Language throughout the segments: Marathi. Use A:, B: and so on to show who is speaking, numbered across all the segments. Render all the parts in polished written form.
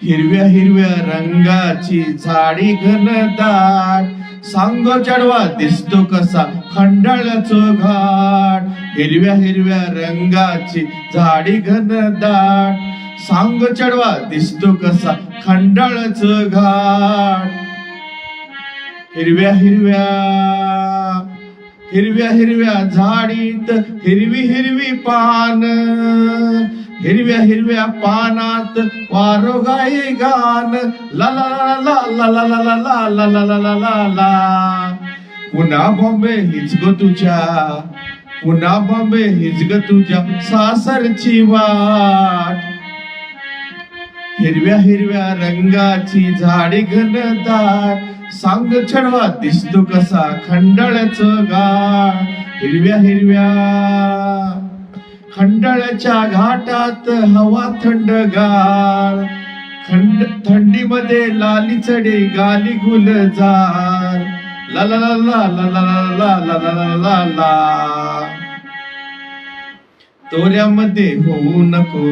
A: हिरव्या हिरव्या रंगाची झाडी घनदाट, सांग चढवा दिसतो कसा खंडाळ्याचं घाट. हिरव्या हिरव्या रंगाची झाडी घनदाट, सांग चढवा दिसतो कसा खंडाळ्याचं घाट. हिरव्या हिरव्या हिरव्या हिरव्या झाडीत हिरवी हिरवी पान, हिरव्या हिरव्या पानात वारो गाई गान. ला ला ला ला ला ला ला ला ला ला ला ला ला ला. पुन्हा बॉम्बे हीच ग तुझ्या, पुन्हा बॉम्बे हीच ग तुझ्या सासरची वाट. हिरव्या हिरव्या रंगाची झाडी घनदाट, सांग चढवा दिसतो कसा खंडाळ्याचं घाट. हिरव्या हिरव्या खंडाळ्याच्या घाटात हवा थंडगार, थंडीमध्ये लाली चढे गाली गुलजार. ला ला ला ला ला ला ला ला ला ला ला ला. तोऱ्यामध्ये होऊ नको,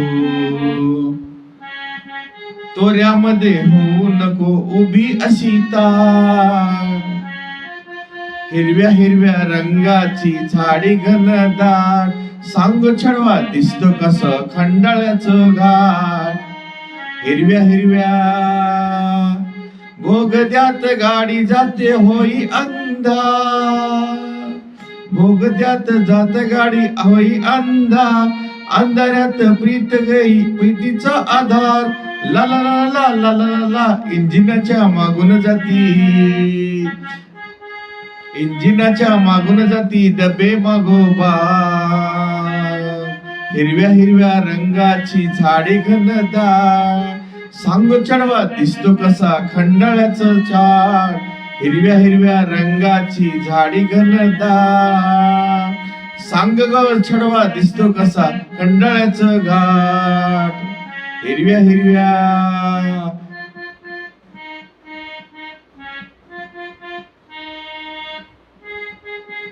A: तोऱ्यामध्ये होऊ नको उभी अशी तार. हिरव्या हिरव्या रंगाची झाडी घनदाट, सांग छडवा दिसतो कसं खंडाळ्याचं घाट. हिरव्या हिरव्या भोगद्यात गाडी जाते होई अंधार, भोगद्यात जात गाडी होई अंधार. अंधारात प्रीत गई प्रीतीचा आधार. ला ला ला ला ला ला ला. इंजिनाच्या मागून जाती, इंजिनाच्या मागून जाती डबे मागोबा. हिरव्या हिरव्या रंगाची झाडे घनदाट, सांग चढवा दिसतो कसा खंडाळ्याचं चाट. हिरव्या हिरव्या रंगाची झाडी घनदाट, सांग ग चढवा दिसतो कसा खंडाळ्याचं घाट. हिरव्या हिरव्या